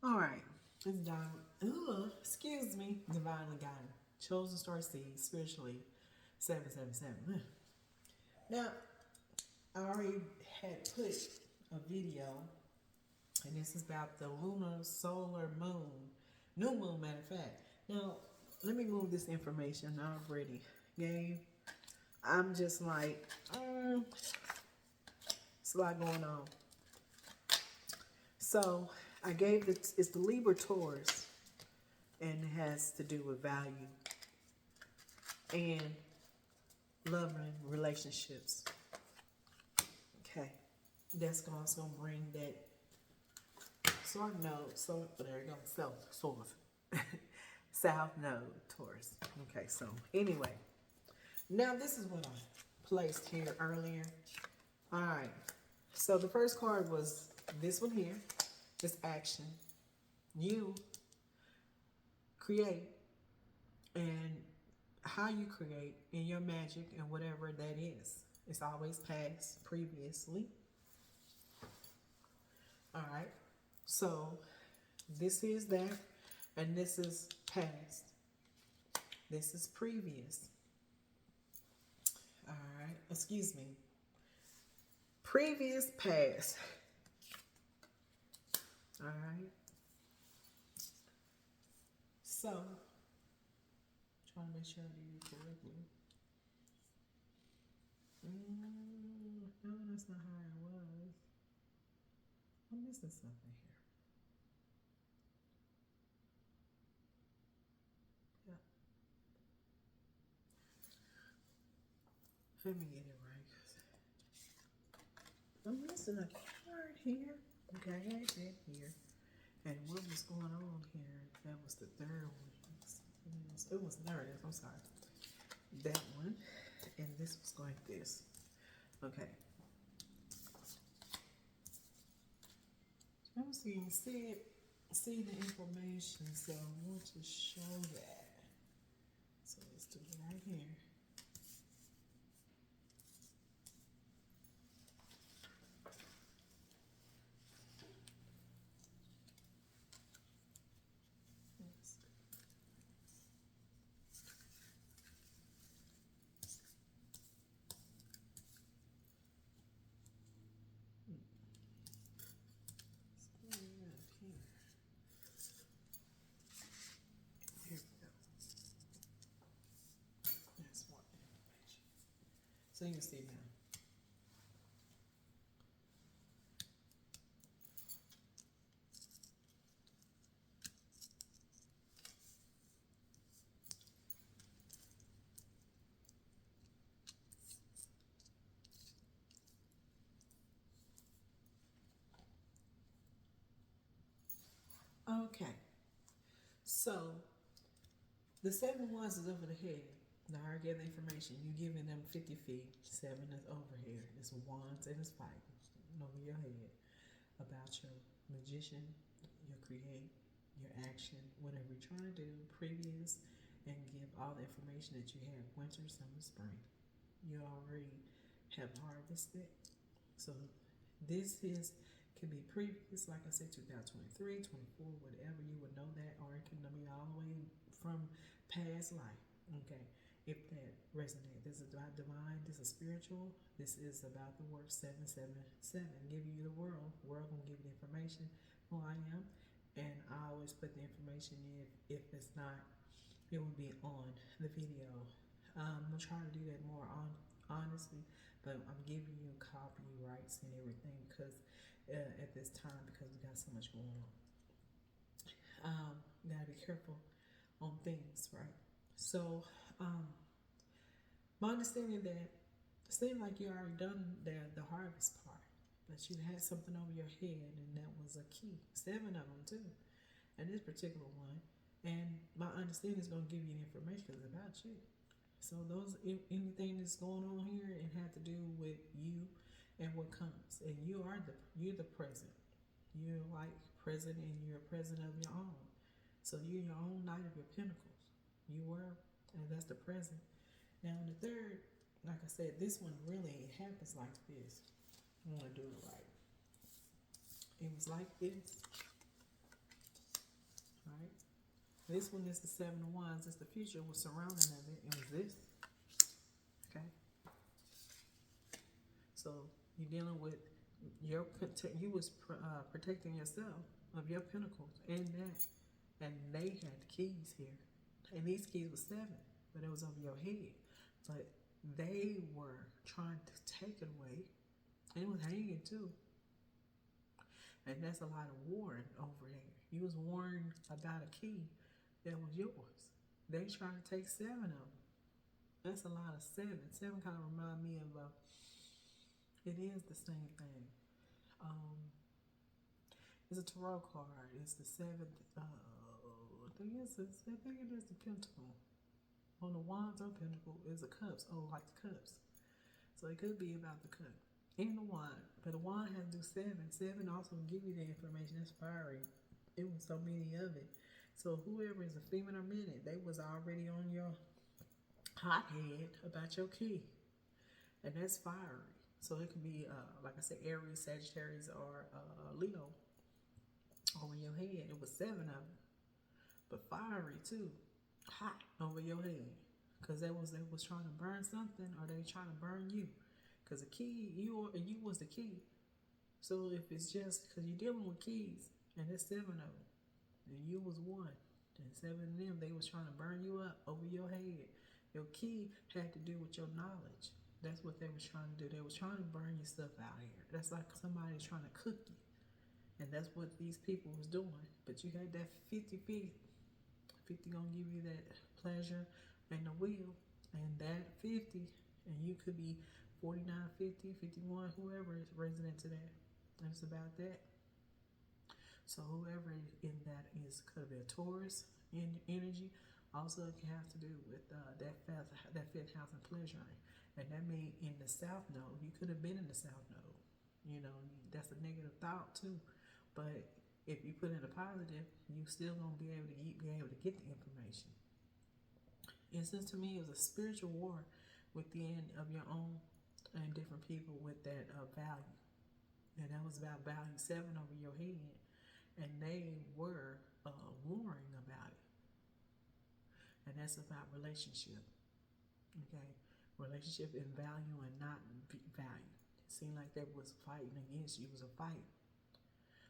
All right. It's done. Excuse me. Divinely guided. Chosen star seed spiritually. 777. Now, I already had put a video, and this is about the lunar solar moon. New moon, matter of fact. Now, let me move this information I already gave. I'm just like, it's a lot going on. So, I gave it's the Libra Taurus, and it has to do with value and loving relationships. Okay. That's also gonna bring that South node. So there you go. South. South node Taurus. Okay, so anyway. Now this is what I placed here earlier. Alright. So the first card was this one here. This action. You create, and how you create in your magic and whatever that is. It's always past, previously. All right. So this is that, and this is past. This is previous. All right. Excuse me. Previous, past. All right. So, trying to make sure I do it correctly. No, that's not how it was. I'm missing something here. Yeah. Let me get it right. 'Cause I'm missing a card here. Okay, I had that here. And what was going on here? That was the third one. It was third. I'm sorry. That one. And this was like this. Okay. I'm seeing, see the information, so I want to show that. So let's do it right here. Yes. Let's go right up here. Here we go. That's more information. So you can see now. Okay. So the 7 wands is over the head. Now I get the information. You giving them 50 feet. 7 is over here. It's wands and it's fighting over your head about your magician, your create, your action, whatever you're trying to do, previous, and give all the information that you have winter, summer, spring. You already have harvested. So this is can be previous, like I said, 2023, 24, whatever, you would know that, or it can be all the way from past life. Okay, if that resonates. This is about divine, this is spiritual, this is about the word 777. Give you the world gonna give you the information who I am, and I always put the information in. If it's not, it will be on the video. I'm gonna try to do that more honestly, but I'm giving you copyrights and everything because at this time, because we got so much going on. You gotta be careful on things, right? So, my understanding that it seemed like you already done the harvest part, but you had something over your head, and that was a key. 7 of them too, and this particular one. And my understanding is going to give you the information because it's about you. So those anything that's going on here, it had to do with you and what comes. And you're the present. You're like present, and you're present of your own. So you're your own knight of your pentacles. You were, and that's the present. Now in the third, like I said, this one really happens like this. I want to do it right. It was like this. This one is the Seven of Wands. It's the future was surrounding of it. It was this. Okay. So you're dealing with your you was protecting yourself of your pentacles and that, and they had keys here, and these keys were seven, but it was over your head. But they were trying to take it away, and it was hanging too. And that's a lot of warring over there. You was warring about a key that was yours. They trying to take seven of them. That's a lot of seven. Seven kind of remind me of it is the same thing. It's a tarot card. It's the seventh. I think it is the pentacle. On the wands or pentacle is the cups. Oh, like the cups. So it could be about the cup and the wand. But the wand has to do seven. Seven also give you the information. That's fiery. It was so many of it. So whoever is a female or minute, they was already on your hothead about your key, and that's fiery. So it could be, like I said, Aries, Sagittarius, or Leo over your head. It was seven of them, but fiery too, hot over your head, because they was trying to burn something, or they trying to burn you, because the key you was the key. So if it's just because you're dealing with keys, and there's seven of them, and you was one, and seven of them, they was trying to burn you up over your head. Your key had to do with your knowledge. That's what they was trying to do. They was trying to burn your stuff out here. That's like somebody trying to cook you. And that's what these people was doing. But you had that 50-50. 50 gonna give you that pleasure and the will. And that 50, and you could be 49, 50, 51, whoever is resident to that. And it's about that. So whoever in that is could be a Taurus energy. Also, it can have to do with that fifth house and pleasuring. And that means in the South Node, you could have been in the South Node. You know, that's a negative thought too. But if you put in a positive, you still gonna be able to get the information. And since to me it was a spiritual war within of your own and different people with that value. And that was about value seven over your head. And they were warring about it. And that's about relationship. Okay? Relationship and value and not value. It seemed like they was fighting against you. It was a fight.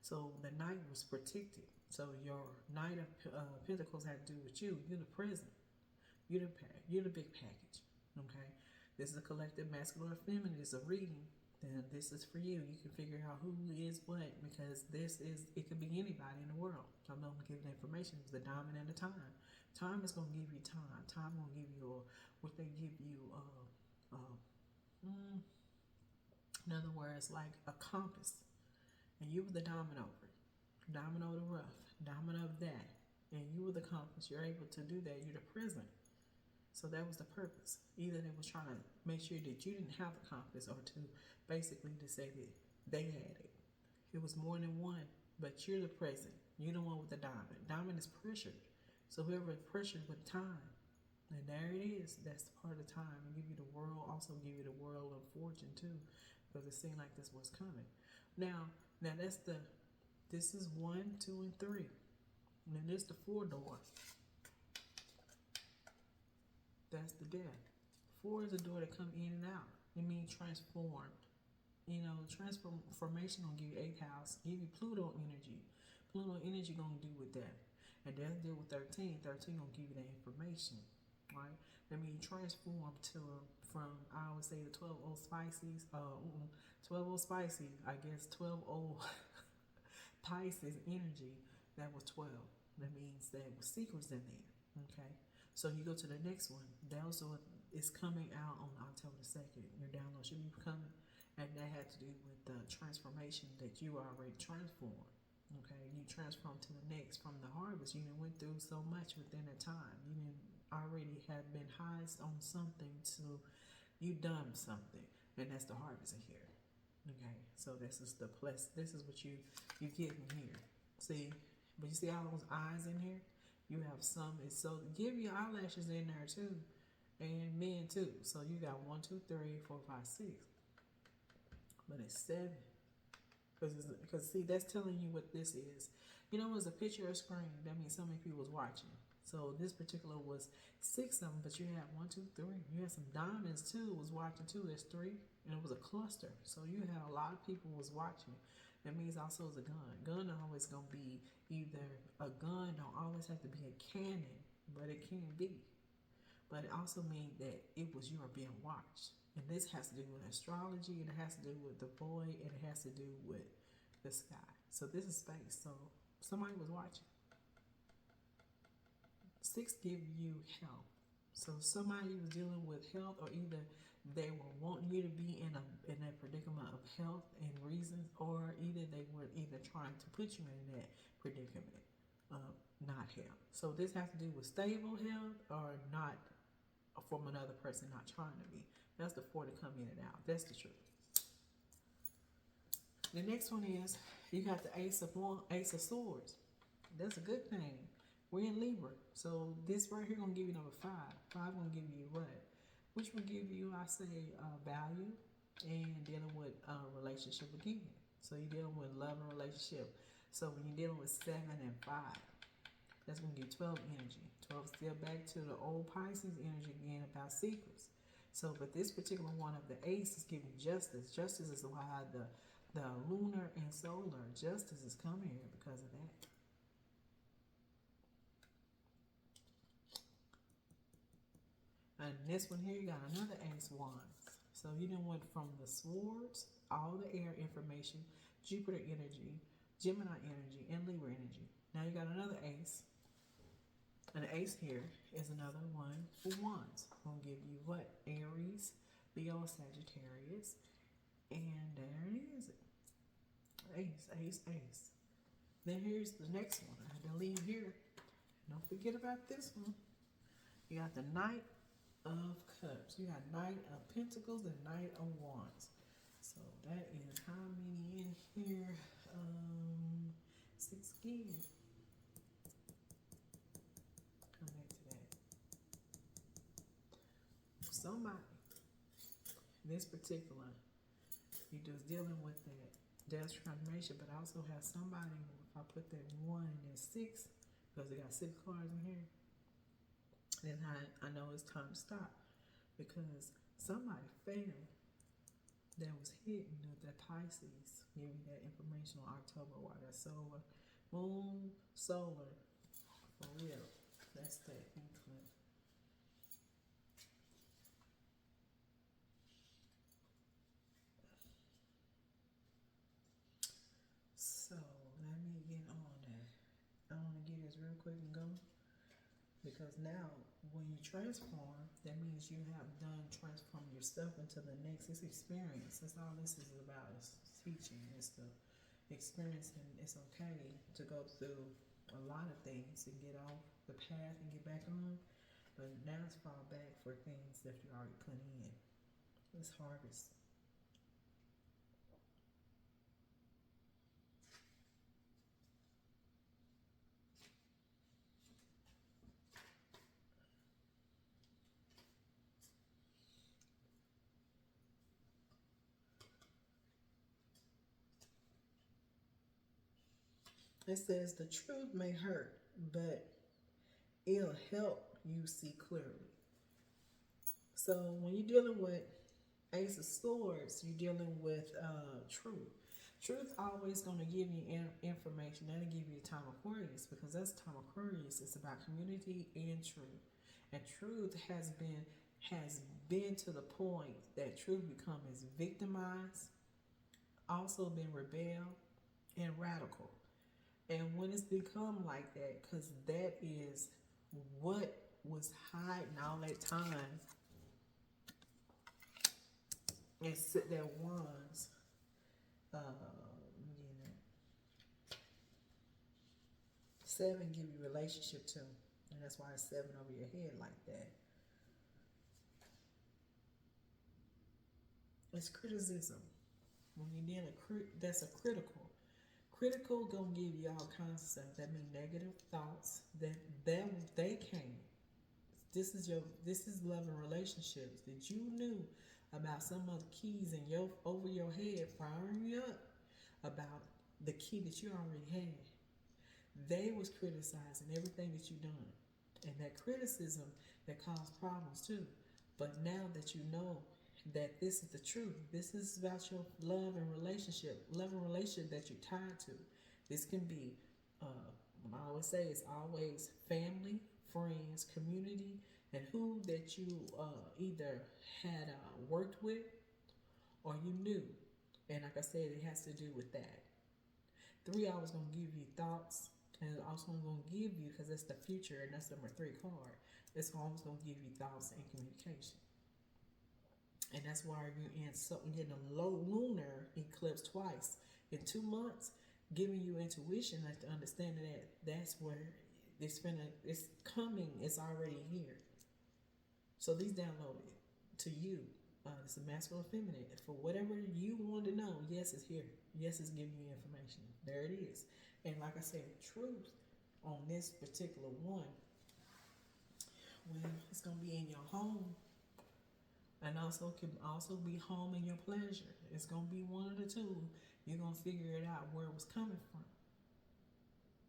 So the knight was protected. So your knight of pentacles had to do with you. You're the present. You're the big package. Okay? This is a collective masculine or feminine. It's a reading. Then this is for you. You can figure out who is what, because it could be anybody in the world. So I'm going to give the information. It's the diamond and the time. Time is going to give you time. Time going to give you what they give you. In other words, like a compass. And you were the domino. Domino the rough. Domino of that. And you were the compass. You're able to do that. You're the present. So that was the purpose. Either they was trying to make sure that you didn't have the compass, or to basically to say that they had it. It was more than one, but you're the present. You're the one with the diamond. Diamond is pressured. So whoever is pressured with time, and there it is. That's part of the time. And give you the world, also give you the world of fortune too, because it seemed like this was coming. Now this is 1, 2, and 3. And then there's the 4 door. That's the death. 4 is a door that come in and out. It means transformed. You know, transformation gonna give you 8th house, give you Pluto energy. Pluto energy gonna do with that. And they'll deal with 13. 13 gonna give you that information, right? That means transform from I would say the 12 old Pisces, 12 old Pisces, I guess 12 old Pisces energy. That was 12. That means there was secrets in there. Okay. So you go to the next one. That also is coming out on October 2nd. Your download should be coming. And that had to do with the transformation that you already transformed. Okay, you transform to the next. From the harvest, you done went through so much within a time. You done already have been highest on something to you done something, and that's the harvest in here. Okay, so this is the plus. This is what you getting here. See, but you see all those eyes in here. You have some. It's so give your eyelashes in there too, and men too. So you got 1, 2, 3, 4, 5, 6. But it's 7. Because see, that's telling you what this is. You know, it's a picture or screen. That means so many people was watching. So this particular was 6 of them, but you had one, two, three. You had some diamonds too. Was watching too. There's three, and it was a cluster. So you had a lot of people was watching. That means also it's a gun. Gun always gonna be either a gun. Don't always have to be a cannon, but it can be. But it also means that it was you are being watched. And this has to do with astrology, and it has to do with the void, and it has to do with the sky. So this is space. So somebody was watching. 6 give you health. So somebody was dealing with health, or either they were wanting you to be in a predicament of health and reasons, or either they were either trying to put you in that predicament of not health. So this has to do with stable health or not from another person not trying to be. That's the 4 to come in and out. That's the truth. The next one is you got the Ace of Swords. That's a good thing. We're in Libra, so this right here gonna give you number 5. 5 gonna give you what? Which will give you, I say, value and dealing with relationship again. So you're dealing with love and relationship. So when you're dealing with 7 and 5, that's gonna give 12 energy. 12 still back to the old Pisces energy again about secrets. So, but this particular one of the Ace is giving justice. Justice is why the lunar and solar justice is coming here because of that. And this one here, you got another Ace Wands. So you done went from the swords, all the air information, Jupiter energy, Gemini energy, and Libra energy. Now you got another Ace. And the Ace here is another one for Wands. Gonna give you what? Aries, Leo, Sagittarius. And there it is. Ace, Ace, Ace. Then here's the next one. I had to leave here. Don't forget about this one. You got the Knight of Cups. You got Knight of Pentacles and Knight of Wands. So that is how many in here? 6 again. Come back to that. Somebody, this particular, you just dealing with that death transformation, but I also have somebody, if I put that 1 and then 6, because they got 6 cards in here, then I know it's time to stop, because somebody failed that was hidden with that Pisces. Give you that information on October, why that solar, moon, solar, for real. That's that eclipse. So let me get on that. I want to get this real quick and go. Because now, when you transform, that means you have done transform yourself into the next. It's experience. That's all this is about. It's teaching. It's the experience, and it's okay to go through a lot of things and get off the path and get back on. But now it's fall back for things that you already put in. It's harvest. It says the truth may hurt, but it'll help you see clearly. So when you're dealing with Ace of Swords, you're dealing with truth. Truth always going to give you information. That'll give you a time of Aquarius, because that's time of Aquarius. It's about community and truth. And truth has been to the point that truth becomes victimized, also been rebel and radical. And when it's become like that, because that is what was hiding all that time, and sit there ones, you know, 7 give you relationship too, and that's why it's 7 over your head like that. It's criticism. When you're dealing, that's a critical. Critical gonna give you all kinds of stuff. That means negative thoughts. They came. This is love and relationships that you knew about some of the keys in your over your head, firing you up about the key that you already had. They was criticizing everything that you done. and that criticism that caused problems too. But now that you know that this is the truth, this is about your love and relationship that you're tied to. This can be, I always say, it's always family, friends, community, and who that you either had worked with or you knew. And like I said, it has to do with that. 3 hours gonna give you thoughts, and it's also gonna give you, because it's the future, and that's number 3 card. It's always gonna give you thoughts and communication, and that's why you're in something getting a low lunar eclipse twice in 2 months, giving you intuition, like to understand that that's where it's coming. It's already here. So these downloaded to you. It's a masculine, feminine. For whatever you want to know, yes, it's here. Yes, it's giving you information. There it is. And like I said, truth on this particular one, well, it's gonna be in your home, and also can also be home in your pleasure. It's gonna be one of the two. You're gonna figure it out where it was coming from.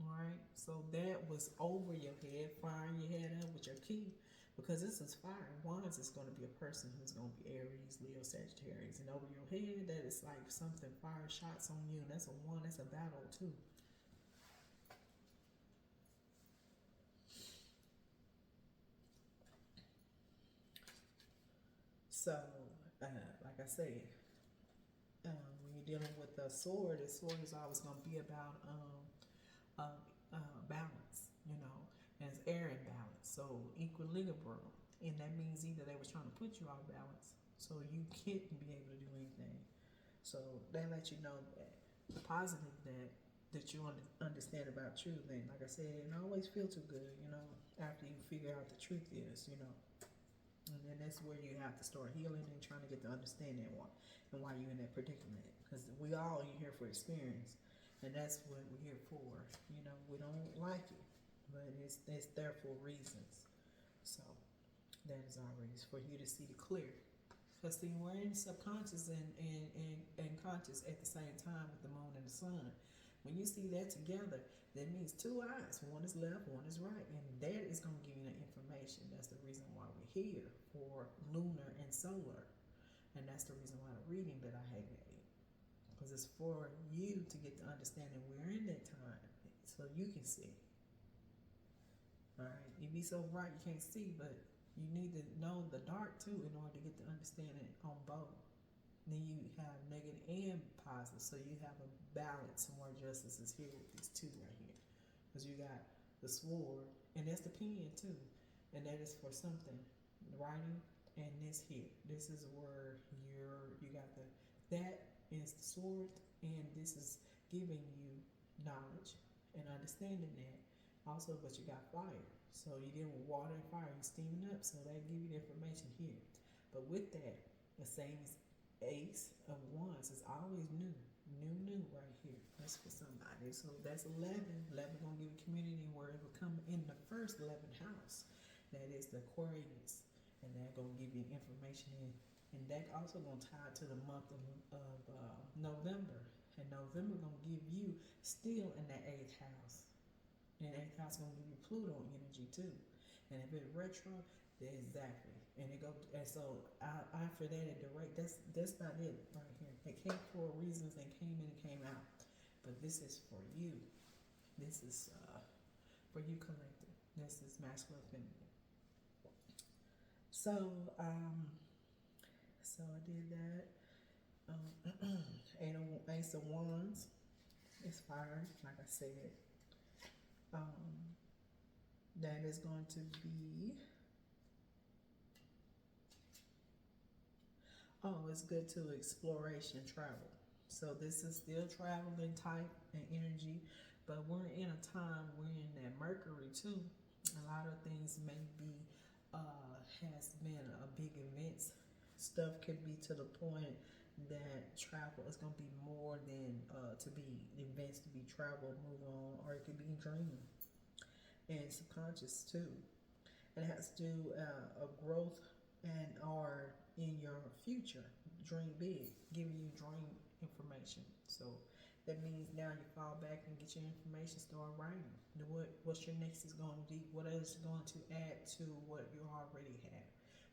All right. So that was over your head, firing your head up with your key. Because this is fire. Wands is going to be a person who's going to be Aries, Leo, Sagittarius. And over your head, that is like something fire shots on you. And that's a one, that's a battle too. So, like I said, when you're dealing with the sword is always going to be about balance, you know, and it's air imbalance. So equilibrium, and that means either they was trying to put you off balance, so you can't be able to do anything. So that lets you know that the positive that you understand about truth. And like I said, it don't always feel too good, you know, after you figure out the truth is, you know. And then that's where you have to start healing and trying to get the understanding why you're in that predicament. Because we all are here for experience, and that's what we're here for. You know, we don't like it, but it's there for reasons. So that is always for you to see the clear. Because see, we're in subconscious and conscious at the same time with the moon and the sun. When you see that together, that means two eyes. One is left, one is right. And that is going to give you the information. That's the reason why we're here for lunar and solar. And that's the reason why the reading that I have made. Because it's for you to get the understanding we're in that time. So you can see. Alright? You be so bright you can't see, but you need to know the dark too in order to get the understanding on both. Then you have negative and positive, so you have a balance and more justice is here with these two right here. Because you got the sword, and that's the pen too, and that is for something, writing, and this here. This is where you got that is the sword, and this is giving you knowledge and understanding that. Also, but you got fire, so you deal with water and fire, you steaming up, so that give you the information here. But with that, the same as Ace of Wands is always new right here. That's for somebody. So that's 11. 11 gonna give you community where it will come in the first 11th house. That is the Aquarius, and that gonna give you information in, and that also gonna tie to the month of November. And November gonna give you still in that 8th house. And 8th house gonna give you Pluto energy too. And if it's retro, then exactly. And it go, and so after that it direct. That's about it right here. It came for reasons and came in and came out. But this is for you. This is for you collective. This is masculine, feminine. So so I did that. Ace of Wands is fire, like I said. That is going to be. Oh, it's good to exploration, travel. So this is still traveling type and energy, but we're in a time, we're in that Mercury too. A lot of things may be, has been a big events. Stuff could be to the point that travel is going to be more than to be events to be travel, move on, or it could be dream and subconscious too. It has to do a growth and or in your future. Dream big, giving you dream information. So That means now you fall back and get your information, start writing. What's your next is going to be? What is going to add to what you already have?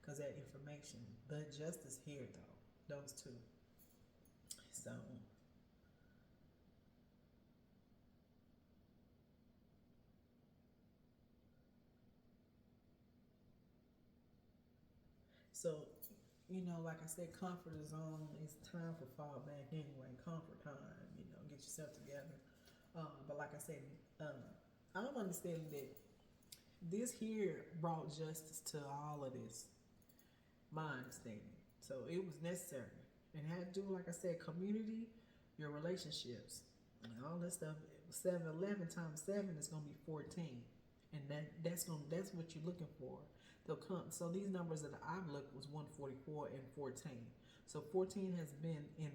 Because that information, the justice here though, those two. So so like I said, comfort zone is time for fall back anyway. Comfort time, get yourself together. But like I said, I'm understanding that this here brought justice to all of this. My understanding. So it was necessary. And it had to do, like I said, community, your relationships, and all that stuff. 711 times 7 is gonna be 14. And that's what you're looking for. They'll come. So these numbers that I've looked was 144 and 14. So 14 has been in